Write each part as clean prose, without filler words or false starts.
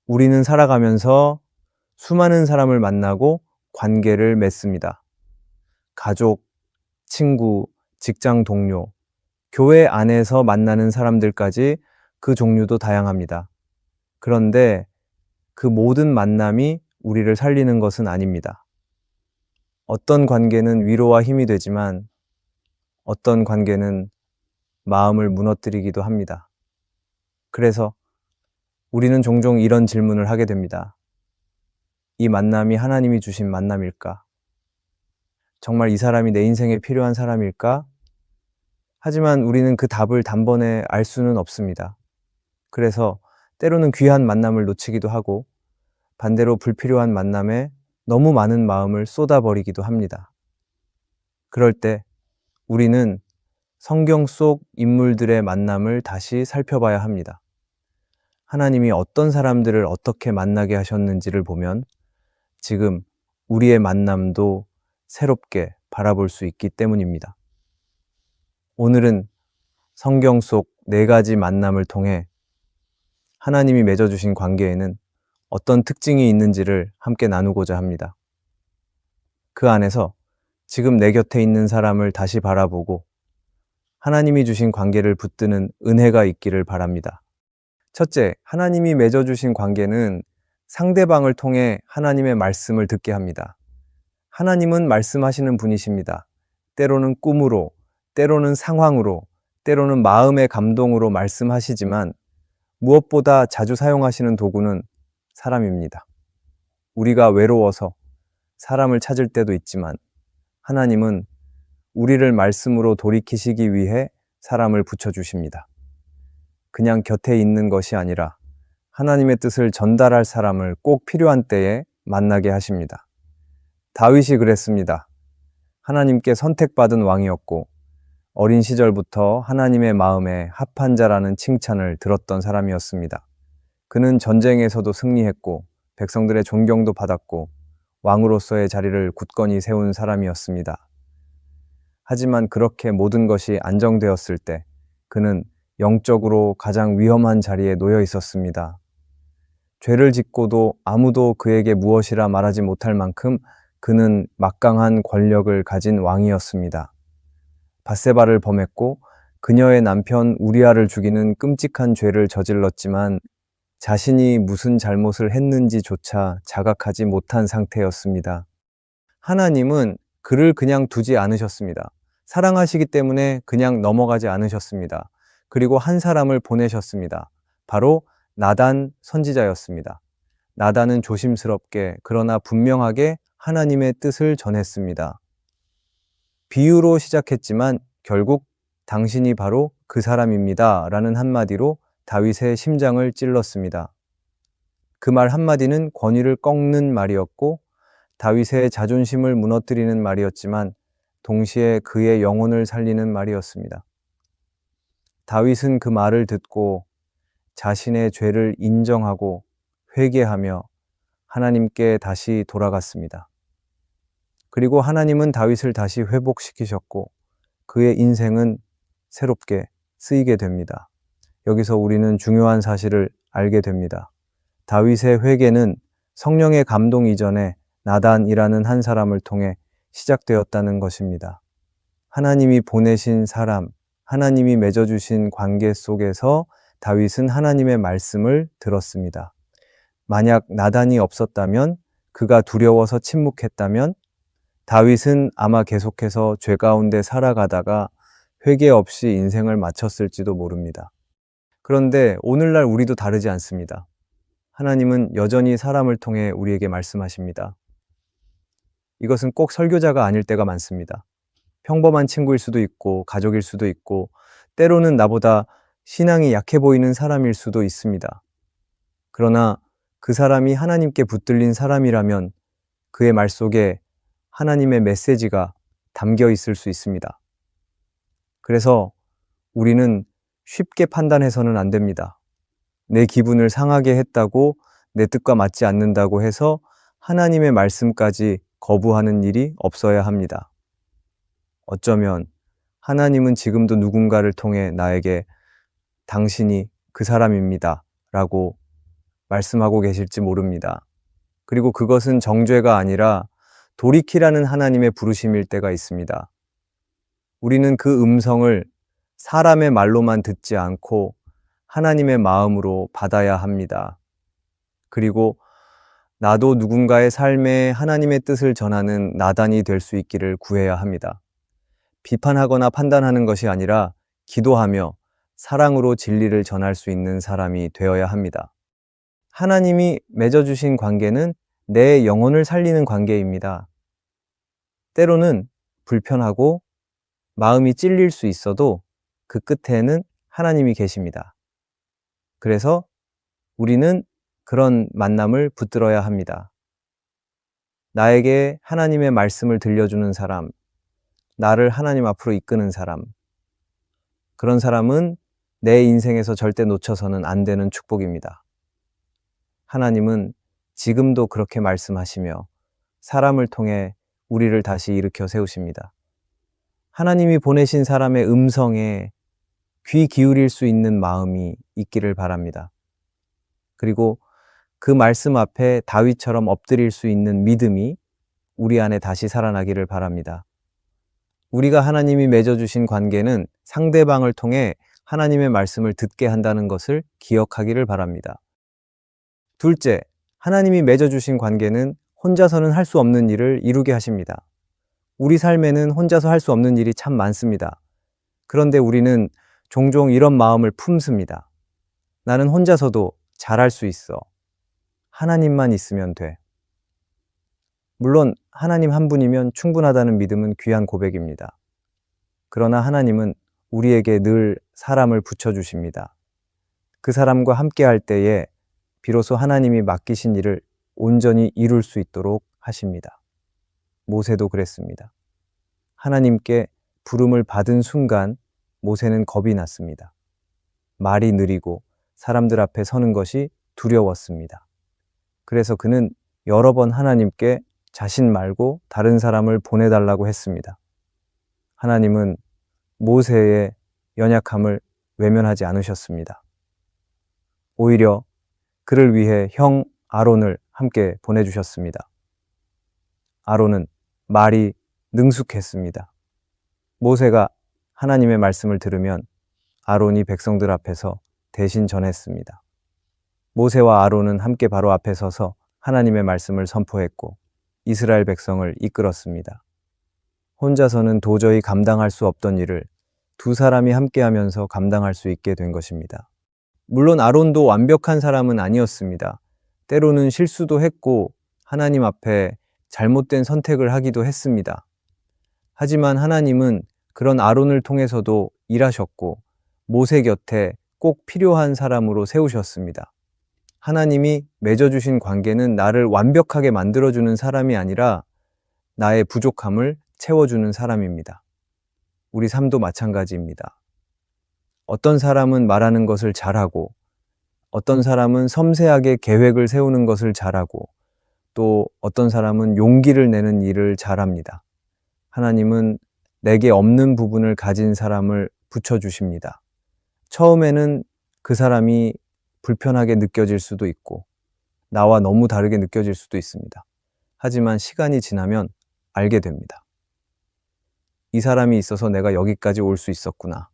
우리는 살아가면서 수많은 사람을 만나고 관계를 맺습니다. 가족, 친구, 직장 동료, 교회 안에서 만나는 사람들까지 그 종류도 다양합니다. 그런데 그 모든 만남이 우리를 살리는 것은 아닙니다. 어떤 관계는 위로와 힘이 되지만 어떤 관계는 마음을 무너뜨리기도 합니다. 그래서 우리는 종종 이런 질문을 하게 됩니다. 이 만남이 하나님이 주신 만남일까? 정말 이 사람이 내 인생에 필요한 사람일까? 하지만 우리는 그 답을 단번에 알 수는 없습니다. 그래서 때로는 귀한 만남을 놓치기도 하고 반대로 불필요한 만남에 너무 많은 마음을 쏟아버리기도 합니다. 그럴 때 우리는 성경 속 인물들의 만남을 다시 살펴봐야 합니다. 하나님이 어떤 사람들을 어떻게 만나게 하셨는지를 보면 지금 우리의 만남도 새롭게 바라볼 수 있기 때문입니다. 오늘은 성경 속 4가지 만남을 통해 하나님이 맺어주신 관계에는 어떤 특징이 있는지를 함께 나누고자 합니다. 그 안에서 지금 내 곁에 있는 사람을 다시 바라보고 하나님이 주신 관계를 붙드는 은혜가 있기를 바랍니다. 첫째, 하나님이 맺어주신 관계는 상대방을 통해 하나님의 말씀을 듣게 합니다. 하나님은 말씀하시는 분이십니다. 때로는 꿈으로, 때로는 상황으로, 때로는 마음의 감동으로 말씀하시지만 무엇보다 자주 사용하시는 도구는 사람입니다. 우리가 외로워서 사람을 찾을 때도 있지만 하나님은 우리를 말씀으로 돌이키시기 위해 사람을 붙여주십니다. 그냥 곁에 있는 것이 아니라 하나님의 뜻을 전달할 사람을 꼭 필요한 때에 만나게 하십니다. 다윗이 그랬습니다. 하나님께 선택받은 왕이었고 어린 시절부터 하나님의 마음에 합한 자라는 칭찬을 들었던 사람이었습니다. 그는 전쟁에서도 승리했고 백성들의 존경도 받았고 왕으로서의 자리를 굳건히 세운 사람이었습니다. 하지만 그렇게 모든 것이 안정되었을 때 그는 영적으로 가장 위험한 자리에 놓여 있었습니다. 죄를 짓고도 아무도 그에게 무엇이라 말하지 못할 만큼 그는 막강한 권력을 가진 왕이었습니다. 밧세바를 범했고 그녀의 남편 우리아를 죽이는 끔찍한 죄를 저질렀지만 자신이 무슨 잘못을 했는지조차 자각하지 못한 상태였습니다. 하나님은 그를 그냥 두지 않으셨습니다. 사랑하시기 때문에 그냥 넘어가지 않으셨습니다. 그리고 한 사람을 보내셨습니다. 바로 나단 선지자였습니다. 나단은 조심스럽게 그러나 분명하게 하나님의 뜻을 전했습니다. 비유로 시작했지만 결국 당신이 바로 그 사람입니다 라는 한마디로 다윗의 심장을 찔렀습니다. 그 말 한마디는 권위를 꺾는 말이었고 다윗의 자존심을 무너뜨리는 말이었지만 동시에 그의 영혼을 살리는 말이었습니다. 다윗은 그 말을 듣고 자신의 죄를 인정하고 회개하며 하나님께 다시 돌아갔습니다. 그리고 하나님은 다윗을 다시 회복시키셨고 그의 인생은 새롭게 쓰이게 됩니다. 여기서 우리는 중요한 사실을 알게 됩니다. 다윗의 회개는 성령의 감동 이전에 나단이라는 한 사람을 통해 시작되었다는 것입니다. 하나님이 보내신 사람, 하나님이 맺어주신 관계 속에서 다윗은 하나님의 말씀을 들었습니다. 만약 나단이 없었다면, 그가 두려워서 침묵했다면 다윗은 아마 계속해서 죄 가운데 살아가다가 회개 없이 인생을 마쳤을지도 모릅니다. 그런데 오늘날 우리도 다르지 않습니다. 하나님은 여전히 사람을 통해 우리에게 말씀하십니다. 이것은 꼭 설교자가 아닐 때가 많습니다. 평범한 친구일 수도 있고 가족일 수도 있고 때로는 나보다 신앙이 약해 보이는 사람일 수도 있습니다. 그러나 그 사람이 하나님께 붙들린 사람이라면 그의 말 속에 하나님의 메시지가 담겨 있을 수 있습니다. 그래서 우리는 쉽게 판단해서는 안 됩니다. 내 기분을 상하게 했다고 내 뜻과 맞지 않는다고 해서 하나님의 말씀까지 거부하는 일이 없어야 합니다. 어쩌면 하나님은 지금도 누군가를 통해 나에게 당신이 그 사람입니다 라고 말씀하고 계실지 모릅니다. 그리고 그것은 정죄가 아니라 돌이키라는 하나님의 부르심일 때가 있습니다. 우리는 그 음성을 사람의 말로만 듣지 않고 하나님의 마음으로 받아야 합니다. 그리고 나도 누군가의 삶에 하나님의 뜻을 전하는 나단이 될 수 있기를 구해야 합니다. 비판하거나 판단하는 것이 아니라 기도하며 사랑으로 진리를 전할 수 있는 사람이 되어야 합니다. 하나님이 맺어주신 관계는 내 영혼을 살리는 관계입니다. 때로는 불편하고 마음이 찔릴 수 있어도 그 끝에는 하나님이 계십니다. 그래서 우리는 그런 만남을 붙들어야 합니다. 나에게 하나님의 말씀을 들려주는 사람, 나를 하나님 앞으로 이끄는 사람, 그런 사람은 내 인생에서 절대 놓쳐서는 안 되는 축복입니다. 하나님은 지금도 그렇게 말씀하시며 사람을 통해 우리를 다시 일으켜 세우십니다. 하나님이 보내신 사람의 음성에 귀 기울일 수 있는 마음이 있기를 바랍니다. 그리고 그 말씀 앞에 다윗처럼 엎드릴 수 있는 믿음이 우리 안에 다시 살아나기를 바랍니다. 우리가 하나님이 맺어주신 관계는 상대방을 통해 하나님의 말씀을 듣게 한다는 것을 기억하기를 바랍니다. 둘째, 하나님이 맺어주신 관계는 혼자서는 할 수 없는 일을 이루게 하십니다. 우리 삶에는 혼자서 할 수 없는 일이 참 많습니다. 그런데 우리는 종종 이런 마음을 품습니다. 나는 혼자서도 잘할 수 있어. 하나님만 있으면 돼. 물론 하나님 한 분이면 충분하다는 믿음은 귀한 고백입니다. 그러나 하나님은 우리에게 늘 사람을 붙여주십니다. 그 사람과 함께 할 때에 비로소 하나님이 맡기신 일을 온전히 이룰 수 있도록 하십니다. 모세도 그랬습니다. 하나님께 부름을 받은 순간 모세는 겁이 났습니다. 말이 느리고 사람들 앞에 서는 것이 두려웠습니다. 그래서 그는 여러 번 하나님께 자신 말고 다른 사람을 보내달라고 했습니다. 하나님은 모세의 연약함을 외면하지 않으셨습니다. 오히려 그를 위해 형 아론을 함께 보내주셨습니다. 아론은 말이 능숙했습니다. 모세가 하나님의 말씀을 들으면 아론이 백성들 앞에서 대신 전했습니다. 모세와 아론은 함께 바로 앞에 서서 하나님의 말씀을 선포했고 이스라엘 백성을 이끌었습니다. 혼자서는 도저히 감당할 수 없던 일을 두 사람이 함께하면서 감당할 수 있게 된 것입니다. 물론 아론도 완벽한 사람은 아니었습니다. 때로는 실수도 했고 하나님 앞에 잘못된 선택을 하기도 했습니다. 하지만 하나님은 그런 아론을 통해서도 일하셨고 모세 곁에 꼭 필요한 사람으로 세우셨습니다. 하나님이 맺어주신 관계는 나를 완벽하게 만들어주는 사람이 아니라 나의 부족함을 채워주는 사람입니다. 우리 삶도 마찬가지입니다. 어떤 사람은 말하는 것을 잘하고 어떤 사람은 섬세하게 계획을 세우는 것을 잘하고 또 어떤 사람은 용기를 내는 일을 잘합니다. 하나님은 내게 없는 부분을 가진 사람을 붙여주십니다. 처음에는 그 사람이 불편하게 느껴질 수도 있고 나와 너무 다르게 느껴질 수도 있습니다. 하지만 시간이 지나면 알게 됩니다. 이 사람이 있어서 내가 여기까지 올 수 있었구나.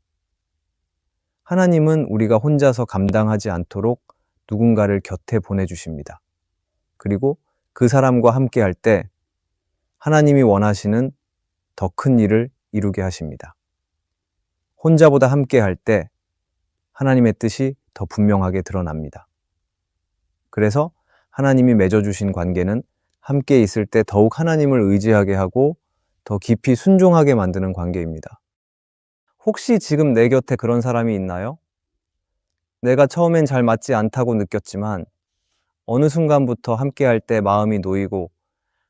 하나님은 우리가 혼자서 감당하지 않도록 누군가를 곁에 보내주십니다. 그리고 그 사람과 함께 할 때 하나님이 원하시는 더 큰 일을 이루게 하십니다. 혼자보다 함께 할 때 하나님의 뜻이 더 분명하게 드러납니다. 그래서 하나님이 맺어주신 관계는 함께 있을 때 더욱 하나님을 의지하게 하고 더 깊이 순종하게 만드는 관계입니다. 혹시 지금 내 곁에 그런 사람이 있나요? 내가 처음엔 잘 맞지 않다고 느꼈지만 어느 순간부터 함께 할 때 마음이 놓이고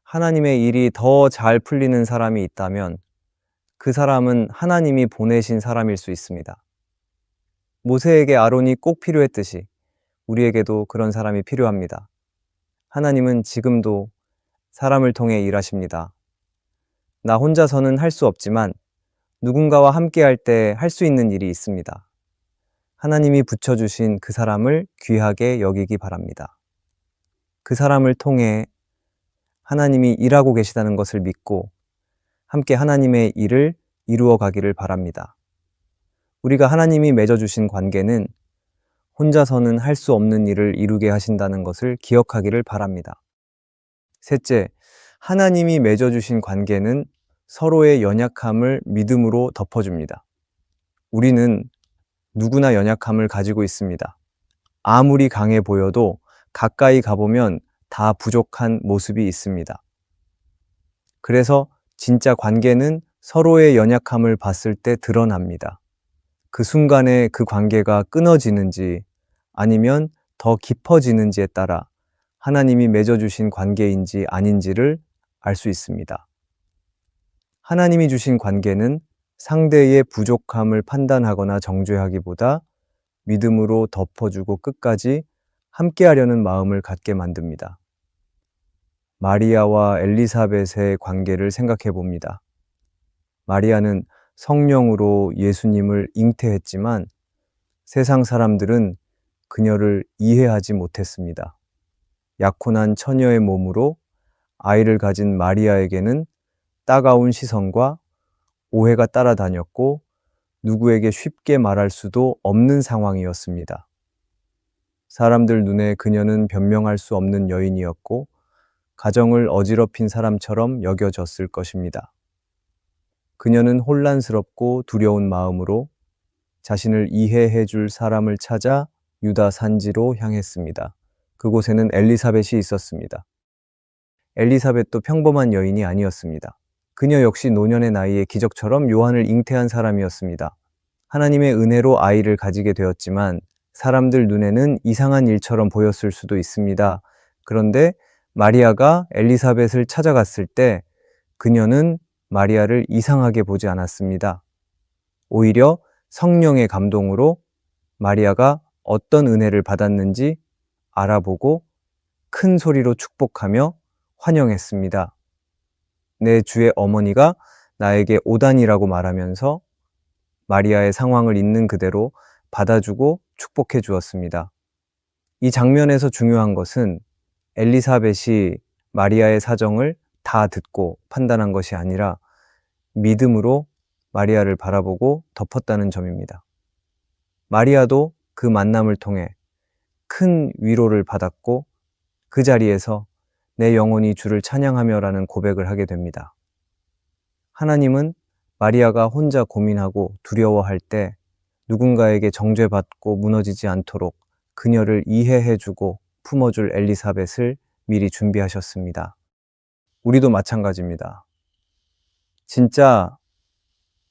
하나님의 일이 더 잘 풀리는 사람이 있다면 그 사람은 하나님이 보내신 사람일 수 있습니다. 모세에게 아론이 꼭 필요했듯이 우리에게도 그런 사람이 필요합니다. 하나님은 지금도 사람을 통해 일하십니다. 나 혼자서는 할 수 없지만 누군가와 함께 할 때 할 수 있는 일이 있습니다. 하나님이 붙여주신 그 사람을 귀하게 여기기 바랍니다. 그 사람을 통해 하나님이 일하고 계시다는 것을 믿고 함께 하나님의 일을 이루어 가기를 바랍니다. 우리가 하나님이 맺어주신 관계는 혼자서는 할 수 없는 일을 이루게 하신다는 것을 기억하기를 바랍니다. 셋째, 하나님이 맺어주신 관계는 서로의 연약함을 믿음으로 덮어줍니다. 우리는 누구나 연약함을 가지고 있습니다. 아무리 강해 보여도 가까이 가보면 다 부족한 모습이 있습니다. 그래서 진짜 관계는 서로의 연약함을 봤을 때 드러납니다. 그 순간에 그 관계가 끊어지는지 아니면 더 깊어지는지에 따라 하나님이 맺어주신 관계인지 아닌지를 알 수 있습니다. 하나님이 주신 관계는 상대의 부족함을 판단하거나 정죄하기보다 믿음으로 덮어주고 끝까지 함께하려는 마음을 갖게 만듭니다. 마리아와 엘리사벳의 관계를 생각해 봅니다. 마리아는 성령으로 예수님을 잉태했지만 세상 사람들은 그녀를 이해하지 못했습니다. 약혼한 처녀의 몸으로 아이를 가진 마리아에게는 따가운 시선과 오해가 따라다녔고 누구에게 쉽게 말할 수도 없는 상황이었습니다. 사람들 눈에 그녀는 변명할 수 없는 여인이었고 가정을 어지럽힌 사람처럼 여겨졌을 것입니다. 그녀는 혼란스럽고 두려운 마음으로 자신을 이해해 줄 사람을 찾아 유다 산지로 향했습니다. 그곳에는 엘리사벳이 있었습니다. 엘리사벳도 평범한 여인이 아니었습니다. 그녀 역시 노년의 나이에 기적처럼 요한을 잉태한 사람이었습니다. 하나님의 은혜로 아이를 가지게 되었지만 사람들 눈에는 이상한 일처럼 보였을 수도 있습니다. 그런데 마리아가 엘리사벳을 찾아갔을 때 그녀는 마리아를 이상하게 보지 않았습니다. 오히려 성령의 감동으로 마리아가 어떤 은혜를 받았는지 알아보고 큰 소리로 축복하며 환영했습니다. 내 주의 어머니가 나에게 오다니라고 말하면서 마리아의 상황을 있는 그대로 받아주고 축복해 주었습니다. 이 장면에서 중요한 것은 엘리사벳이 마리아의 사정을 다 듣고 판단한 것이 아니라 믿음으로 마리아를 바라보고 덮었다는 점입니다. 마리아도 그 만남을 통해 큰 위로를 받았고 그 자리에서 내 영혼이 주를 찬양하며라는 고백을 하게 됩니다. 하나님은 마리아가 혼자 고민하고 두려워할 때 누군가에게 정죄받고 무너지지 않도록 그녀를 이해해주고 품어줄 엘리사벳을 미리 준비하셨습니다. 우리도 마찬가지입니다. 진짜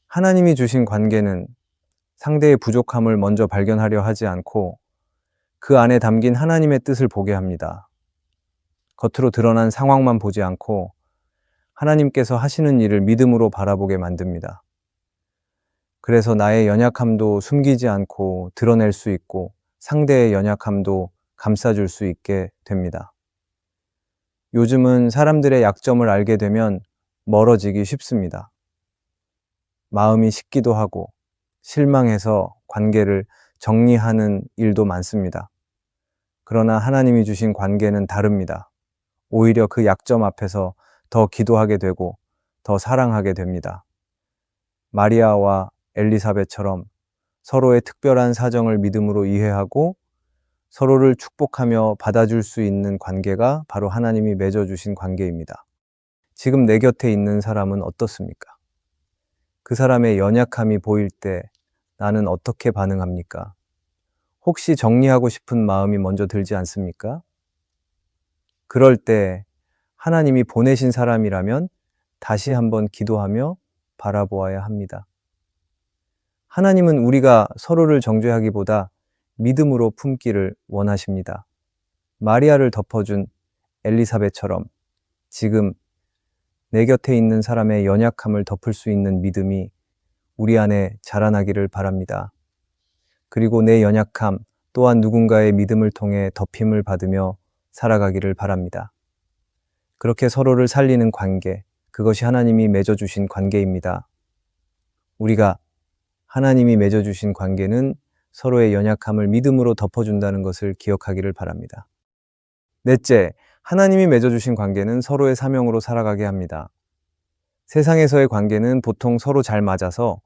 하나님이 주신 관계는 상대의 부족함을 먼저 발견하려 하지 않고 그 안에 담긴 하나님의 뜻을 보게 합니다. 겉으로 드러난 상황만 보지 않고 하나님께서 하시는 일을 믿음으로 바라보게 만듭니다. 그래서 나의 연약함도 숨기지 않고 드러낼 수 있고 상대의 연약함도 감싸줄 수 있게 됩니다. 요즘은 사람들의 약점을 알게 되면 멀어지기 쉽습니다. 마음이 식기도 하고 실망해서 관계를 정리하는 일도 많습니다. 그러나 하나님이 주신 관계는 다릅니다. 오히려 그 약점 앞에서 더 기도하게 되고 더 사랑하게 됩니다. 마리아와 엘리사벳처럼 서로의 특별한 사정을 믿음으로 이해하고 서로를 축복하며 받아줄 수 있는 관계가 바로 하나님이 맺어주신 관계입니다. 지금 내 곁에 있는 사람은 어떻습니까? 그 사람의 연약함이 보일 때 나는 어떻게 반응합니까? 혹시 정리하고 싶은 마음이 먼저 들지 않습니까? 그럴 때 하나님이 보내신 사람이라면 다시 한번 기도하며 바라보아야 합니다. 하나님은 우리가 서로를 정죄하기보다 믿음으로 품기를 원하십니다. 마리아를 덮어준 엘리사벳처럼 지금 내 곁에 있는 사람의 연약함을 덮을 수 있는 믿음이 우리 안에 자라나기를 바랍니다. 그리고 내 연약함 또한 누군가의 믿음을 통해 덮임을 받으며 살아가기를 바랍니다. 그렇게 서로를 살리는 관계, 그것이 하나님이 맺어주신 관계입니다. 우리가 하나님이 맺어주신 관계는 서로의 연약함을 믿음으로 덮어준다는 것을 기억하기를 바랍니다. 넷째, 하나님이 맺어주신 관계는 서로의 사명으로 살아가게 합니다. 세상에서의 관계는 보통 서로 잘 맞아서,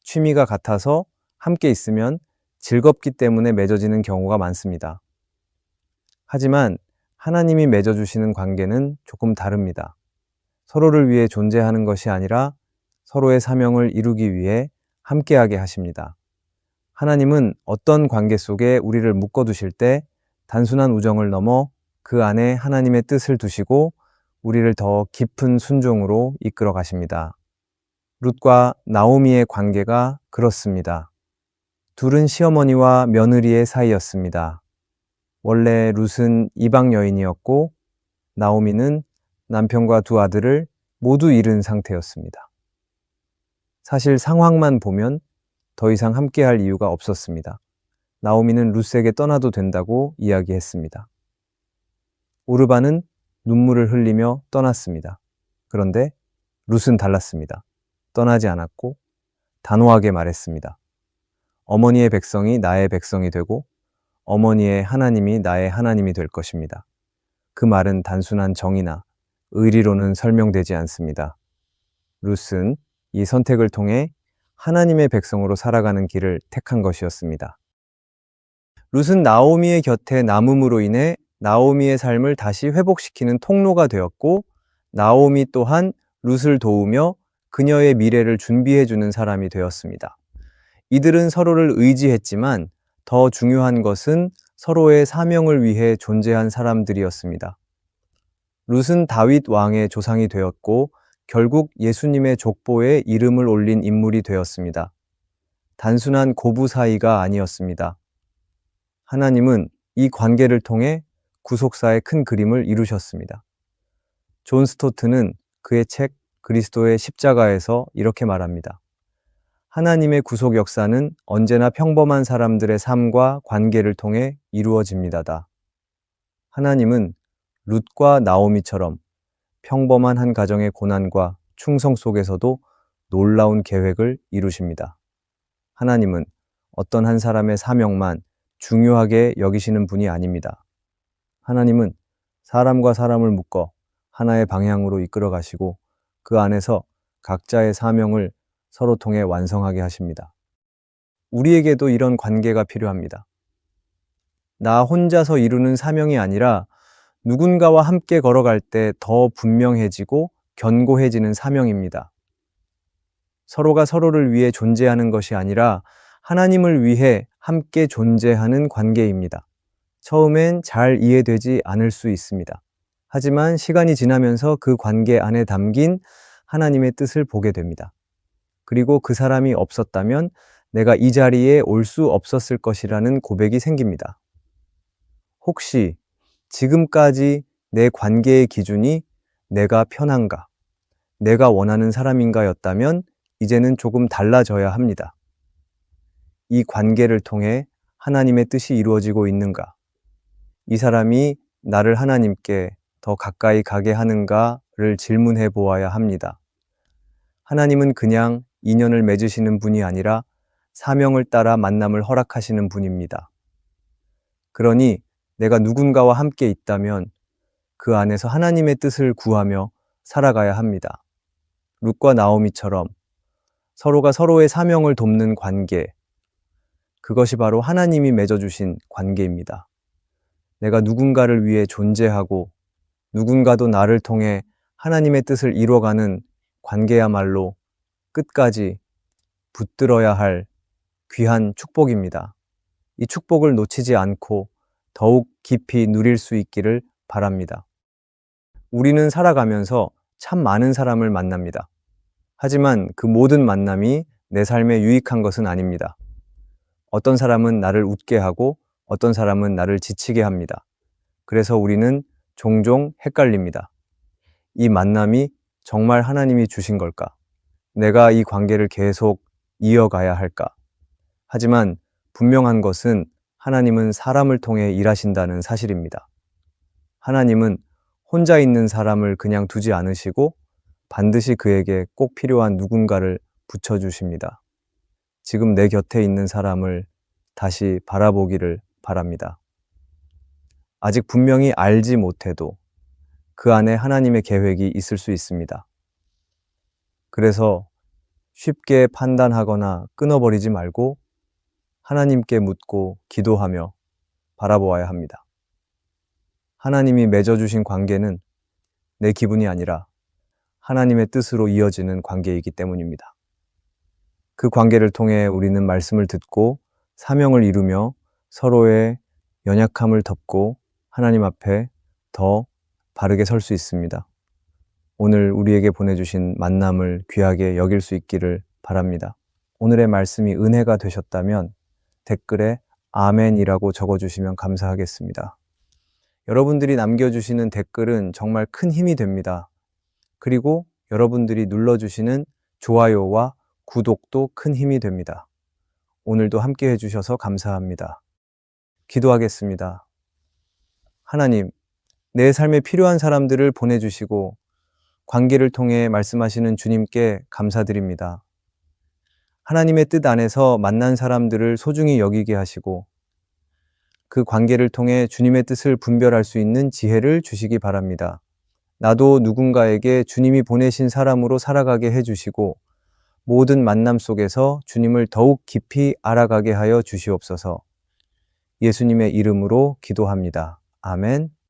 취미가 같아서 함께 있으면 즐겁기 때문에 맺어지는 경우가 많습니다. 하지만 하나님이 맺어주시는 관계는 조금 다릅니다. 서로를 위해 존재하는 것이 아니라 서로의 사명을 이루기 위해 함께하게 하십니다. 하나님은 어떤 관계 속에 우리를 묶어두실 때 단순한 우정을 넘어 그 안에 하나님의 뜻을 두시고 우리를 더 깊은 순종으로 이끌어 가십니다. 룻과 나오미의 관계가 그렇습니다. 둘은 시어머니와 며느리의 사이였습니다. 원래 룻은 이방 여인이었고 나오미는 남편과 두 아들을 모두 잃은 상태였습니다. 사실 상황만 보면 더 이상 함께할 이유가 없었습니다. 나오미는 룻에게 떠나도 된다고 이야기했습니다. 오르바는 눈물을 흘리며 떠났습니다. 그런데 룻은 달랐습니다. 떠나지 않았고 단호하게 말했습니다. 어머니의 백성이 나의 백성이 되고 어머니의 하나님이 나의 하나님이 될 것입니다. 그 말은 단순한 정의나 의리로는 설명되지 않습니다. 룻은 이 선택을 통해 하나님의 백성으로 살아가는 길을 택한 것이었습니다. 룻은 나오미의 곁에 남음으로 인해 나오미의 삶을 다시 회복시키는 통로가 되었고, 나오미 또한 룻을 도우며 그녀의 미래를 준비해주는 사람이 되었습니다. 이들은 서로를 의지했지만 더 중요한 것은 서로의 사명을 위해 존재한 사람들이었습니다. 룻은 다윗 왕의 조상이 되었고 결국 예수님의 족보에 이름을 올린 인물이 되었습니다. 단순한 고부 사이가 아니었습니다. 하나님은 이 관계를 통해 구속사의 큰 그림을 이루셨습니다. 존 스토트는 그의 책 그리스도의 십자가에서 이렇게 말합니다. 하나님의 구속 역사는 언제나 평범한 사람들의 삶과 관계를 통해 이루어집니다다. 하나님은 룻과 나오미처럼 평범한 한 가정의 고난과 충성 속에서도 놀라운 계획을 이루십니다. 하나님은 어떤 한 사람의 사명만 중요하게 여기시는 분이 아닙니다. 하나님은 사람과 사람을 묶어 하나의 방향으로 이끌어 가시고 그 안에서 각자의 사명을 서로 통해 완성하게 하십니다. 우리에게도 이런 관계가 필요합니다. 나 혼자서 이루는 사명이 아니라 누군가와 함께 걸어갈 때 더 분명해지고 견고해지는 사명입니다. 서로가 서로를 위해 존재하는 것이 아니라 하나님을 위해 함께 존재하는 관계입니다. 처음엔 잘 이해되지 않을 수 있습니다. 하지만 시간이 지나면서 그 관계 안에 담긴 하나님의 뜻을 보게 됩니다. 그리고 그 사람이 없었다면 내가 이 자리에 올 수 없었을 것이라는 고백이 생깁니다. 혹시 지금까지 내 관계의 기준이 내가 편한가, 내가 원하는 사람인가였다면 이제는 조금 달라져야 합니다. 이 관계를 통해 하나님의 뜻이 이루어지고 있는가? 이 사람이 나를 하나님께 더 가까이 가게 하는가를 질문해 보아야 합니다. 하나님은 그냥 인연을 맺으시는 분이 아니라 사명을 따라 만남을 허락하시는 분입니다. 그러니 내가 누군가와 함께 있다면 그 안에서 하나님의 뜻을 구하며 살아가야 합니다. 룻과 나오미처럼 서로가 서로의 사명을 돕는 관계, 그것이 바로 하나님이 맺어주신 관계입니다. 내가 누군가를 위해 존재하고 누군가도 나를 통해 하나님의 뜻을 이뤄가는 관계야말로 끝까지 붙들어야 할 귀한 축복입니다. 이 축복을 놓치지 않고 더욱 깊이 누릴 수 있기를 바랍니다. 우리는 살아가면서 참 많은 사람을 만납니다. 하지만 그 모든 만남이 내 삶에 유익한 것은 아닙니다. 어떤 사람은 나를 웃게 하고 어떤 사람은 나를 지치게 합니다. 그래서 우리는 종종 헷갈립니다. 이 만남이 정말 하나님이 주신 걸까? 내가 이 관계를 계속 이어가야 할까? 하지만 분명한 것은 하나님은 사람을 통해 일하신다는 사실입니다. 하나님은 혼자 있는 사람을 그냥 두지 않으시고 반드시 그에게 꼭 필요한 누군가를 붙여주십니다. 지금 내 곁에 있는 사람을 다시 바라보기를 바랍니다. 아직 분명히 알지 못해도 그 안에 하나님의 계획이 있을 수 있습니다. 그래서 쉽게 판단하거나 끊어버리지 말고 하나님께 묻고 기도하며 바라보아야 합니다. 하나님이 맺어주신 관계는 내 기분이 아니라 하나님의 뜻으로 이어지는 관계이기 때문입니다. 그 관계를 통해 우리는 말씀을 듣고 사명을 이루며 서로의 연약함을 덮고 하나님 앞에 더 바르게 설 수 있습니다. 오늘 우리에게 보내주신 만남을 귀하게 여길 수 있기를 바랍니다. 오늘의 말씀이 은혜가 되셨다면 댓글에 아멘이라고 적어주시면 감사하겠습니다. 여러분들이 남겨주시는 댓글은 정말 큰 힘이 됩니다. 그리고 여러분들이 눌러주시는 좋아요와 구독도 큰 힘이 됩니다. 오늘도 함께 해주셔서 감사합니다. 기도하겠습니다. 하나님, 내 삶에 필요한 사람들을 보내주시고 관계를 통해 말씀하시는 주님께 감사드립니다. 하나님의 뜻 안에서 만난 사람들을 소중히 여기게 하시고 그 관계를 통해 주님의 뜻을 분별할 수 있는 지혜를 주시기 바랍니다. 나도 누군가에게 주님이 보내신 사람으로 살아가게 해주시고 모든 만남 속에서 주님을 더욱 깊이 알아가게 하여 주시옵소서. 예수님의 이름으로 기도합니다. 아멘.